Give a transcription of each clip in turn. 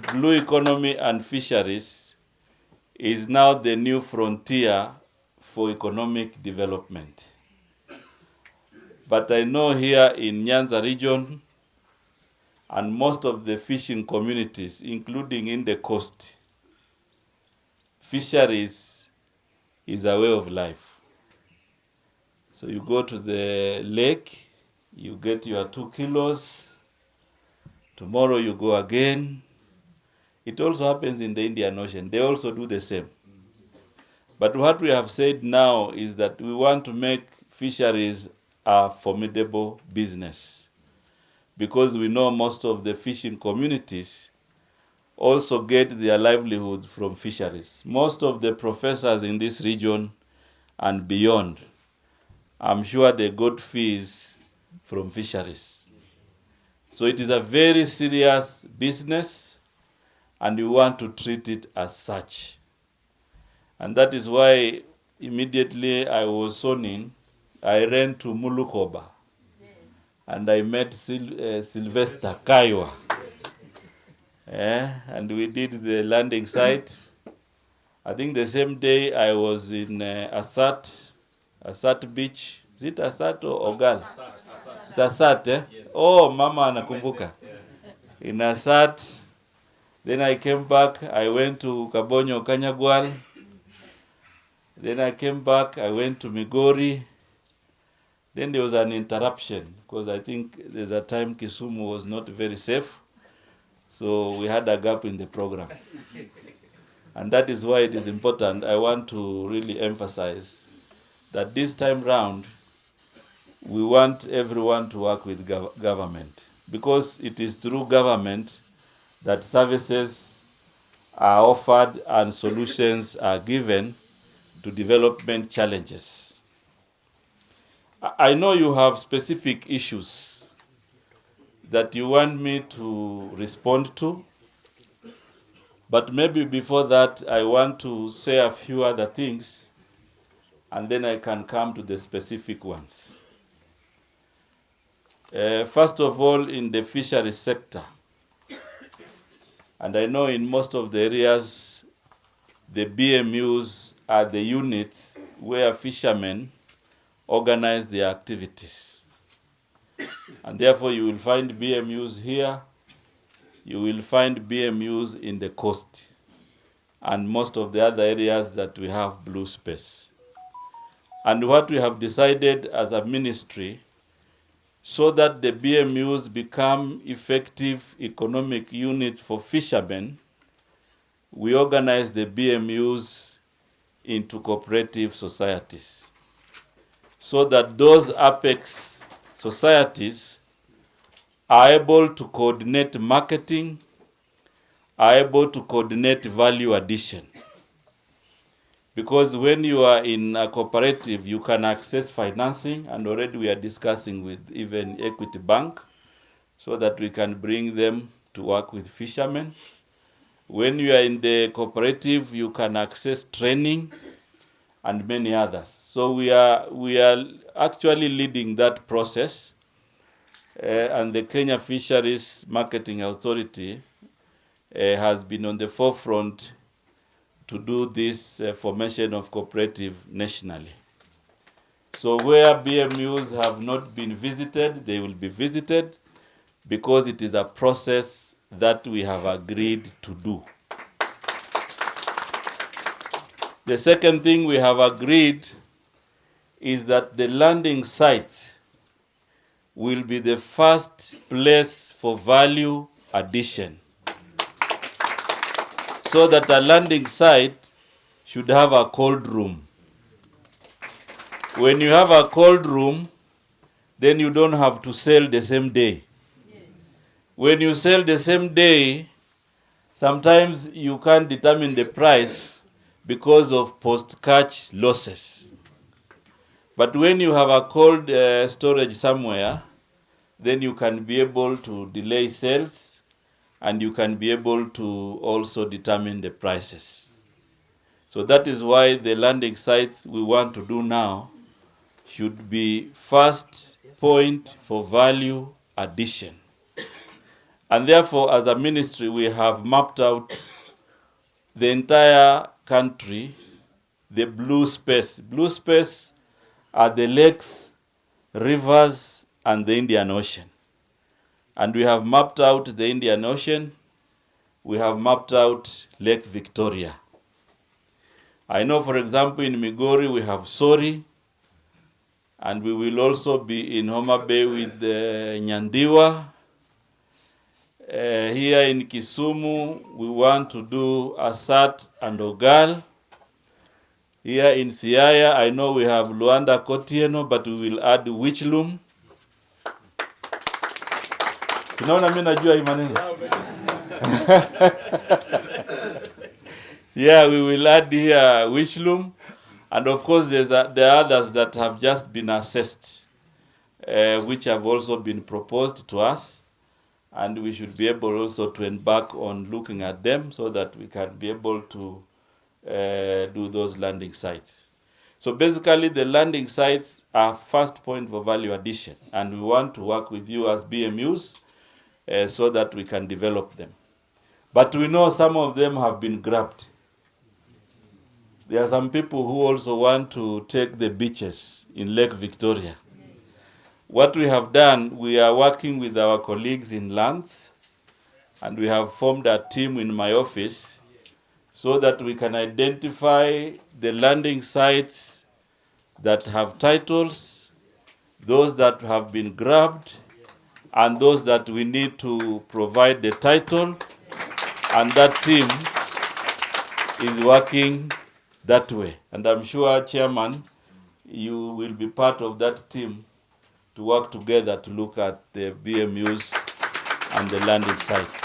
Blue economy and fisheries is now the new frontier for economic development. But I know here in Nyanza region and most of the fishing communities, including in the coast, fisheries is a way of life. So you go to the lake, you get your 2 kilos, tomorrow you go again. It also happens in the Indian Ocean. They also do the same. But what we have said now is that we want to make fisheries a formidable business, because we know most of the fishing communities also get their livelihoods from fisheries. Most of the professors in this region and beyond, I'm sure they got fees from fisheries. So it is a very serious business, and we want to treat it as such. And that is why immediately I was zoning, I ran to Mulukoba, and I met Sylvester Kaiwa. And we did the landing site. I think the same day I was in Asat Beach. Is it Asat or Ogal? It's Asat, eh? Yes. Oh, Mama anakumbuka. In Asat. Then I came back. I went to Kabonyo Kanyagwal. Then I came back. I went to Migori. Then there was an interruption because I think there's a time Kisumu was not very safe. So we had a gap in the program. And that is why it is important. I want to really emphasize that this time round, we want everyone to work with government, because it is through government that services are offered and solutions are given to development challenges. I know you have specific issues that you want me to respond to, but maybe before that, I want to say a few other things, and then I can come to the specific ones. First of all, in the fisheries sector, and I know in most of the areas, the BMUs are the units where fishermen organize their activities. And therefore, you will find BMUs here, you will find BMUs in the coast, and most of the other areas that we have blue space. And what we have decided as a ministry, so that the BMUs become effective economic units for fishermen, we organize the BMUs into cooperative societies, so that those apex societies are able to coordinate marketing, are able to coordinate value addition. Because when you are in a cooperative, you can access financing, and already we are discussing with even Equity Bank so that we can bring them to work with fishermen. When you are in the cooperative, you can access training and many others. So we are actually leading that process, and the Kenya Fisheries Marketing Authority has been on the forefront to do this formation of cooperative nationally. So where BMUs have not been visited, they will be visited, because it is a process that we have agreed to do. The second thing we have agreed is that the landing site will be the first place for value addition, so that a landing site should have a cold room. When you have a cold room, then you don't have to sell the same day. Yes. When you sell the same day, sometimes you can't determine the price because of post-catch losses. But when you have a cold storage somewhere, then you can be able to delay sales, and you can be able to also determine the prices. So that is why the landing sites we want to do now should be first point for value addition. And therefore, as a ministry, we have mapped out the entire country, the blue space. Blue space are the lakes, rivers, and the Indian Ocean. And we have mapped out the Indian Ocean. We have mapped out Lake Victoria. I know, for example, in Migori, we have Sori, and we will also be in Homa Bay with Nyandiwa. Here in Kisumu, we want to do Asat and Ogal. Here in Siaya, I know we have Luanda Kotieno, but we will add Wichlum. Sinaona mimi najua hii maneno. Yeah, we will add here Wichlum. And of course, there are others that have just been assessed, which have also been proposed to us. And we should be able also to embark on looking at them so that we can be able to do those landing sites. So basically, the landing sites are first point for value addition, and we want to work with you as BMUs so that we can develop them. But we know some of them have been grabbed. There are some people who also want to take the beaches in Lake Victoria. What we have done, we are working with our colleagues in lands, and we have formed a team in my office so that we can identify the landing sites that have titles, those that have been grabbed, and those that we need to provide the title, and that team is working that way. And I'm sure, Chairman, you will be part of that team to work together to look at the BMUs and the landing sites.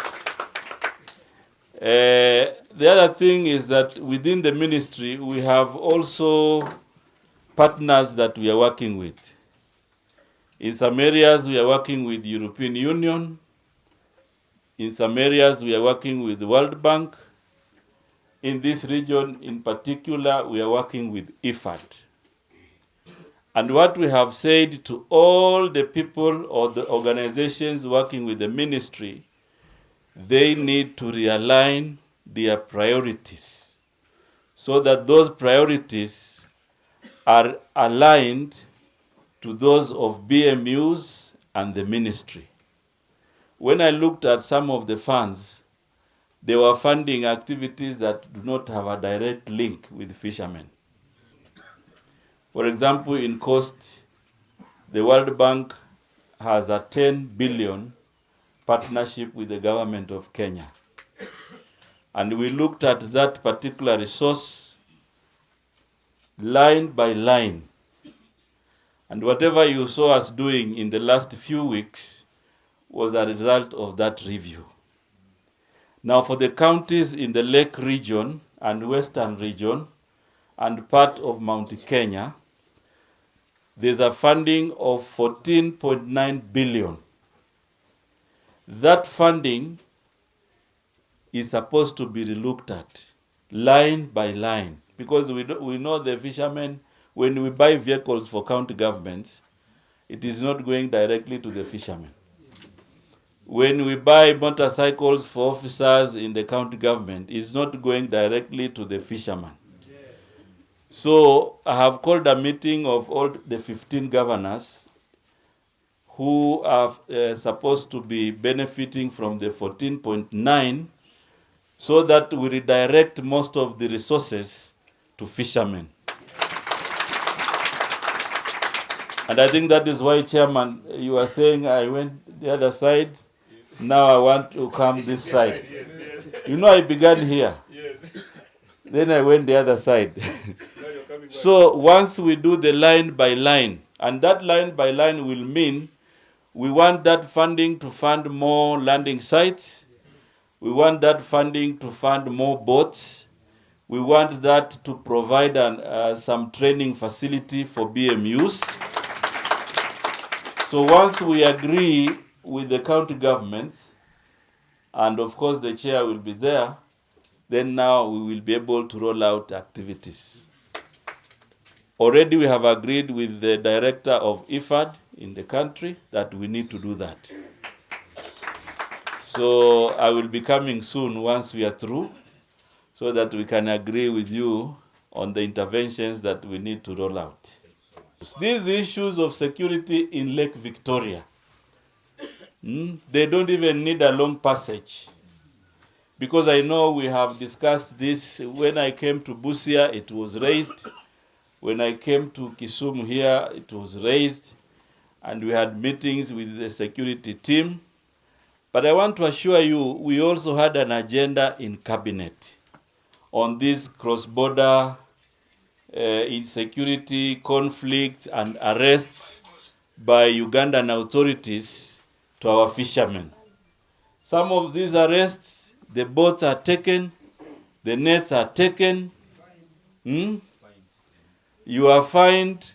The other thing is that within the ministry, we have also partners that we are working with. In some areas, we are working with the European Union. In some areas, we are working with the World Bank. In this region in particular, we are working with IFAD. And what we have said to all the people or the organizations working with the ministry, they need to realign their priorities so that those priorities are aligned to those of BMUs and the ministry. When I looked at some of the funds, they were funding activities that do not have a direct link with fishermen. For example, in coast, the World Bank has a 10 billion partnership with the government of Kenya. And we looked at that particular resource line by line. And whatever you saw us doing in the last few weeks was a result of that review. Now, for the counties in the Lake region and Western region and part of Mount Kenya, there's a funding of 14.9 billion. That funding is supposed to be relooked at line by line, because we know the fishermen, when we buy vehicles for county governments, it is not going directly to the fishermen. When we buy motorcycles for officers in the county government, it's not going directly to the fishermen. So I have called a meeting of all the 15 governors who are supposed to be benefiting from the 14.9, so that we redirect most of the resources to fishermen. And I think that is why, Chairman, you are saying I went the other side, now I want to come this side. You know, I began here. Then I went the other side. So once we do the line by line, and that line by line will mean we want that funding to fund more landing sites. We want that funding to fund more boats. We want that to provide some training facility for BMUs. So once we agree with the county governments, and of course the chair will be there, then now we will be able to roll out activities. Already we have agreed with the director of IFAD in the country that we need to do that. So I will be coming soon once we are through, so that we can agree with you on the interventions that we need to roll out. These issues of security in Lake Victoria, they don't even need a long passage. Because I know we have discussed this. When I came to Busia, it was raised. When I came to Kisumu here, it was raised. And we had meetings with the security team. But I want to assure you, we also had an agenda in cabinet on this cross-border insecurity, conflicts, and arrests by Ugandan authorities to our fishermen. Some of these arrests, the boats are taken, the nets are taken, you are fined.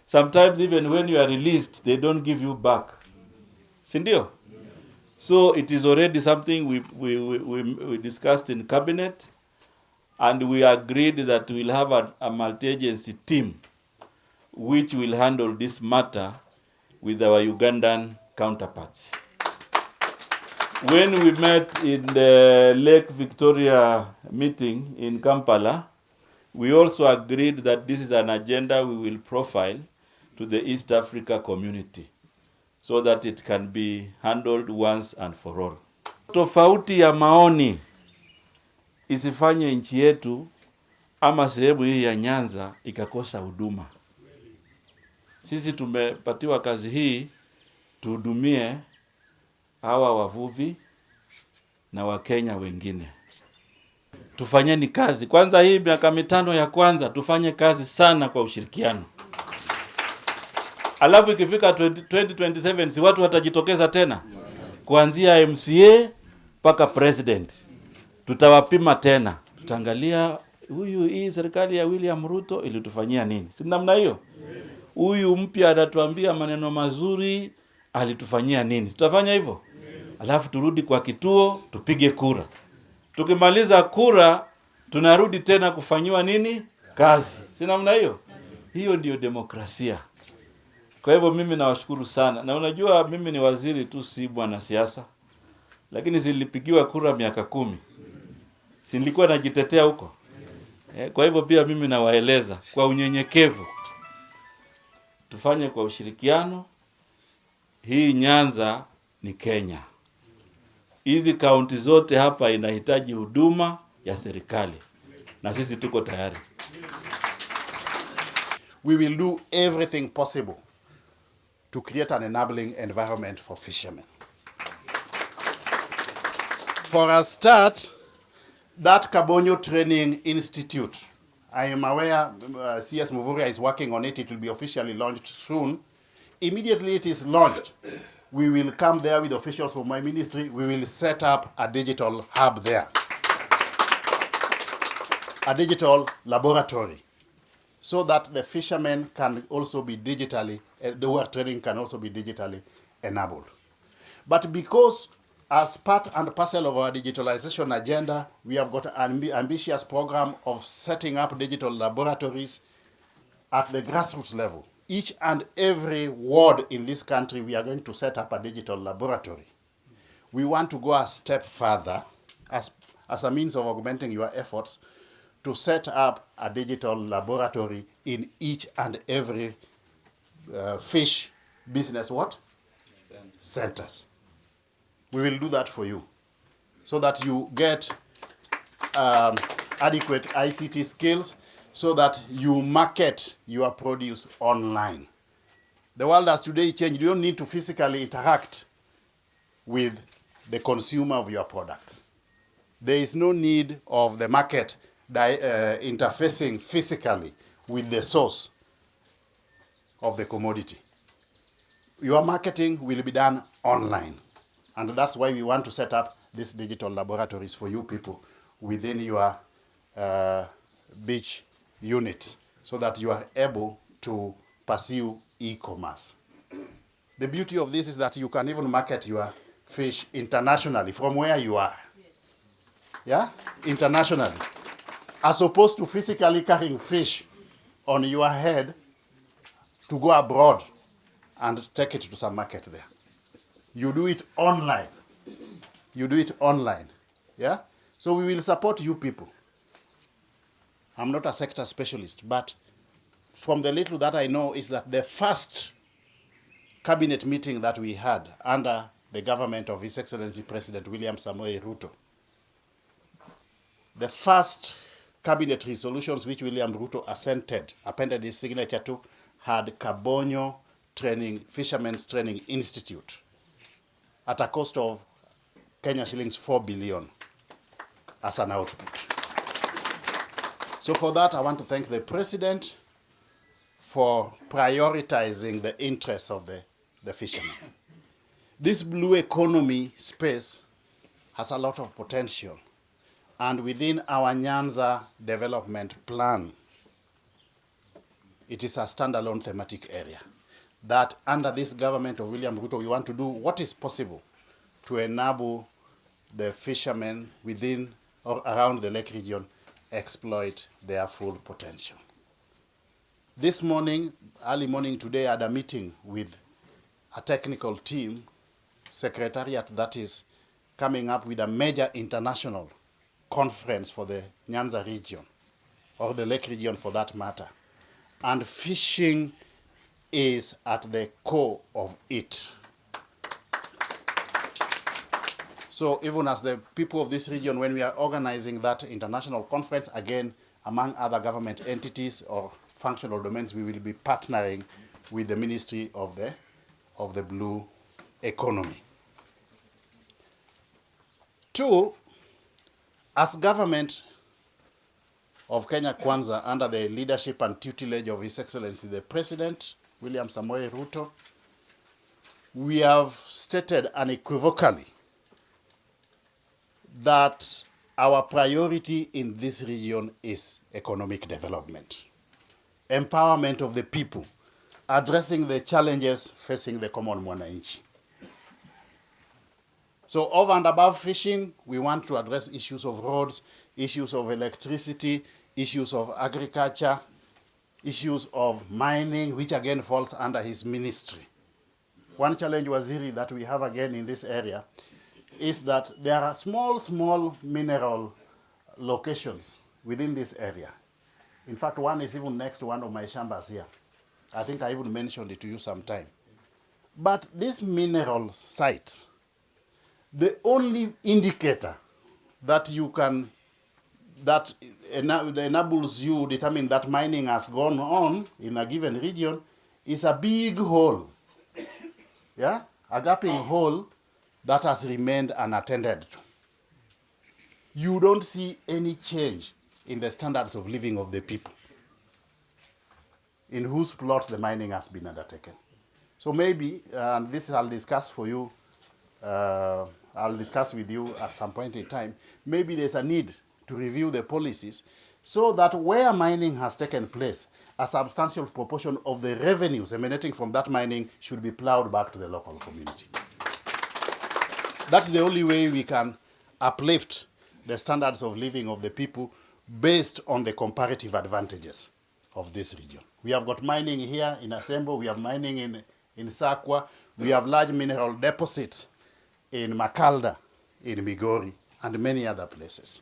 Sometimes even when you are released, they don't give you back. Sindio? So it is already something we discussed in cabinet, and we agreed that we'll have a multi-agency team which will handle this matter with our Ugandan counterparts. When we met in the Lake Victoria meeting in Kampala, we also agreed that this is an agenda we will profile to the East Africa community so that it can be handled once and for all. Tofauti ya maoni isifanye nchi yetu ama sehemu hii ya Nyanza ikakosa huduma. Sisi tumepatiwa kazi hii tuhudumie hawa wavuvi na Wakenya wengine. Tufanyeni kazi. Kwanza hii miaka 5 ya kwanza tufanye kazi sana kwa ushirikiano. Alafu ikifika 2027 si watu watajitokeza tena. Kuanzia MCA mpaka president. Tutawapima tena. Tutaangalia hii serikali ya William Ruto ilitufanyia nini? Si namna hiyo? Huyu mpya anatuambia maneno mazuri, alitufanyia nini? Tutafanya hivyo? Alafu turudi kwa kituo, tupige kura. Tukimaliza kura, tunarudi tena kufanyiwa nini? Kazi. Si namna hiyo? Hiyo ndio demokrasia. Kwa hivyo mimi nawashukuru sana. Na unajua mimi ni waziri tu, si bwana siasa. Lakini zilipigiwa kura miaka 10. Si nilikuwa najitetea huko. Kwa hivyo pia mimi nawaeleza kwa unyenyekevu. Tufanye kwa ushirikiano. Hii Nyanza ni Kenya. Hizi kaunti zote hapa inahitaji huduma ya serikali. Na sisi tuko tayari. We will do everything possible to create an enabling environment for fishermen. For a start, that Kabonyo Training Institute, I am aware CS Mvurya is working on it. It will be officially launched soon. Immediately it is launched, we will come there with officials from my ministry. We will set up a digital hub there, a digital laboratory, so that the fishermen can also be digitally, the work training can also be digitally enabled. But because as part and parcel of our digitalization agenda, we have got an ambitious program of setting up digital laboratories at the grassroots level. Each and every ward in this country, we are going to set up a digital laboratory. We want to go a step further as a means of augmenting your efforts to set up a digital laboratory in each and every fish business centers. We will do that for you so that you get adequate ICT skills so that you market your produce online. The world has today changed. You don't need to physically interact with the consumer of your products. There is no need of the market interfacing physically with the source of the commodity. Your marketing will be done online. And that's why we want to set up these digital laboratories for you people within your beach unit so that you are able to pursue e-commerce. The beauty of this is that you can even market your fish internationally from where you are. Yeah? Internationally. As opposed to physically carrying fish on your head to go abroad and take it to some market there. You do it online. you do it online. Yeah? So we will support you people. I'm not a sector specialist, but from the little that I know is that the first cabinet meeting that we had under the government of His Excellency President William Samoei Ruto, the first cabinet resolutions which William Ruto appended his signature to, had Kabonyo Fishermen's Training Institute at a cost of Kenya shillings 4 billion as an output. So for that, I want to thank the President for prioritizing the interests of the fishermen. This blue economy space has a lot of potential. And within our Nyanza development plan, it is a standalone thematic area that under this government of William Ruto, we want to do what is possible to enable the fishermen within or around the lake region exploit their full potential. This morning, early morning today, I had a meeting with a technical team, secretariat that is coming up with a major international conference for the Nyanza region, or the lake region for that matter. And fishing is at the core of it. So even as the people of this region, when we are organizing that international conference, again, among other government entities or functional domains, we will be partnering with the Ministry of the Blue Economy. Two, as government of Kenya Kwanza, under the leadership and tutelage of His Excellency the President, William Samoei Ruto, we have stated unequivocally that our priority in this region is economic development, empowerment of the people, addressing the challenges facing the common mwananchi. So over and above fishing, we want to address issues of roads, issues of electricity, issues of agriculture, issues of mining, which again falls under his ministry. One challenge, Waziri, that we have again in this area is that there are small mineral locations within this area. In fact, one is even next to one of my shambas here. I think I even mentioned it to you sometime. But these mineral sites, the only indicator that enables you determine that mining has gone on in a given region is a big hole, yeah, a gaping hole that has remained unattended to. You don't see any change in the standards of living of the people in whose plots the mining has been undertaken. So maybe, and this I'll discuss for you, I'll discuss with you at some point in time, maybe there's a need to review the policies so that where mining has taken place, a substantial proportion of the revenues emanating from that mining should be plowed back to the local community. That's the only way we can uplift the standards of living of the people based on the comparative advantages of this region. We have got mining here in Asembo, we have mining in Sakwa, we have large mineral deposits in Makalda, in Migori, and many other places.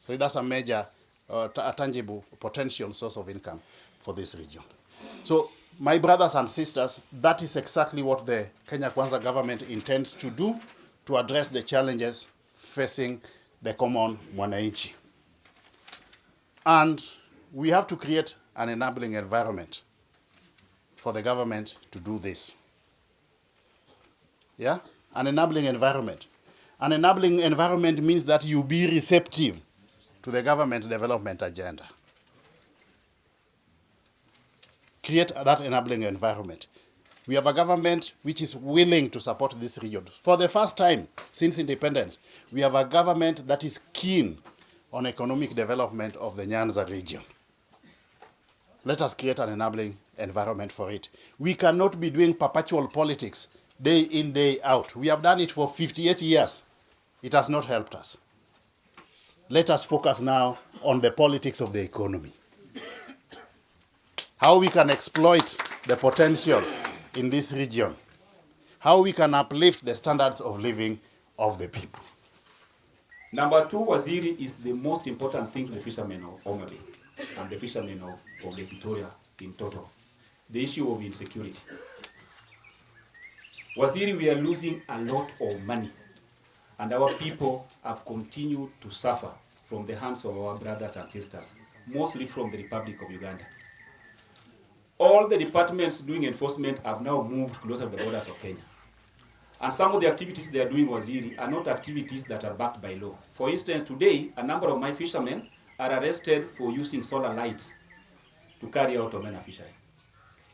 So that's a major, a tangible potential source of income for this region. So my brothers and sisters, that is exactly what the Kenya Kwanza government intends to do to address the challenges facing the common mwananchi. And we have to create an enabling environment for the government to do this. Yeah? An enabling environment. An enabling environment means that you be receptive to the government development agenda. Create that enabling environment. We have a government which is willing to support this region. For the first time since independence, we have a government that is keen on economic development of the Nyanza region. Let us create an enabling environment for it. We cannot be doing perpetual politics day in, day out. We have done it for 58 years. It has not helped us. Let us focus now on the politics of the economy. How we can exploit the potential in this region. How we can uplift the standards of living of the people. Number two, Waziri, is the most important thing to the fishermen of Homa Bay and the fishermen of Lake Victoria in total. The issue of insecurity. Waziri, we are losing a lot of money, and our people have continued to suffer from the hands of our brothers and sisters, mostly from the Republic of Uganda. All the departments doing enforcement have now moved closer to the borders of Kenya. And some of the activities they are doing, Waziri, are not activities that are backed by law. For instance, today, a number of my fishermen are arrested for using solar lights to carry out omena fishery.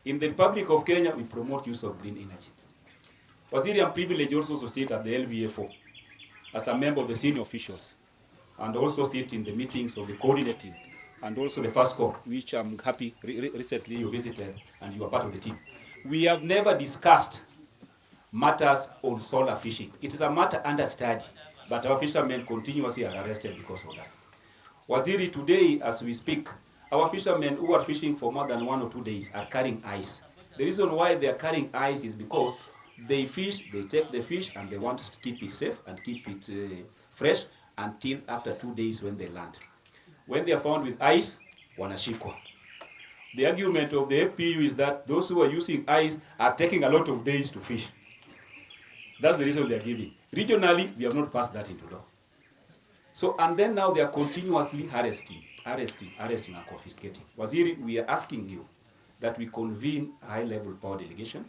In the Republic of Kenya, we promote use of green energy. Waziri, I'm privileged also to sit at the LVA4 as a member of the senior officials, and also sit in the meetings of the coordinating, and also the first call, which I'm happy recently you visited and you are part of the team. We have never discussed matters on solar fishing. It is a matter under study, but our fishermen continuously are arrested because of that. Waziri, today, as we speak, our fishermen who are fishing for more than 1 or 2 days are carrying ice. The reason why they are carrying ice is because they fish, they take the fish, and they want to keep it safe and keep it fresh until after 2 days when they land. When they are found with ice, wanashikwa. The argument of the FPU is that those who are using ice are taking a lot of days to fish. That's the reason they are giving. Regionally, we have not passed that into law. So, and then now they are continuously arresting and confiscating. Waziri, we are asking you that we convene a high-level power delegation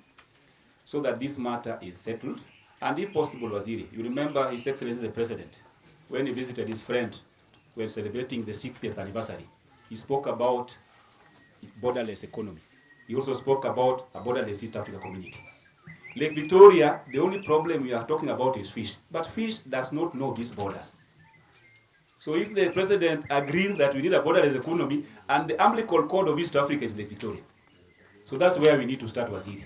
so that this matter is settled. And if possible, Waziri, you remember His Excellency the President, when he visited his friend, when celebrating the 60th anniversary, he spoke about borderless economy. He also spoke about a borderless East Africa community. Lake Victoria, the only problem we are talking about is fish. But fish does not know these borders. So if the president agreed that we need a borderless economy, and the umbilical cord of East Africa is Lake Victoria. So that's where we need to start, Waziri.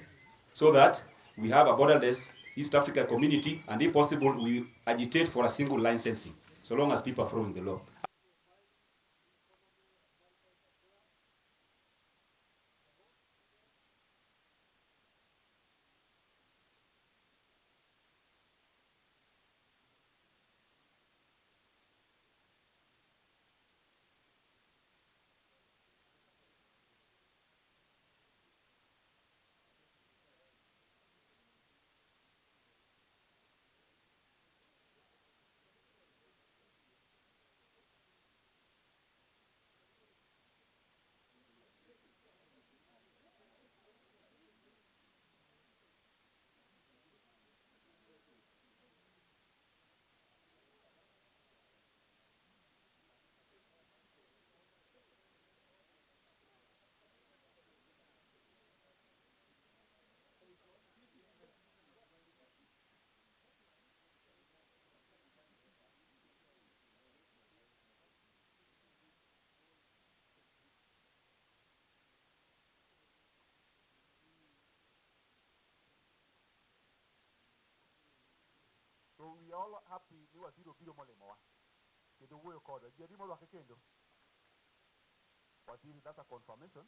So that we have a borderless East Africa community, and if possible, we agitate for a single licensing, so long as people are following the law. So we all happy ni waziri obiro molemo wa. Kendo wuoyo koda. Jadi mondo akekendo. Waziri, that's a confirmation.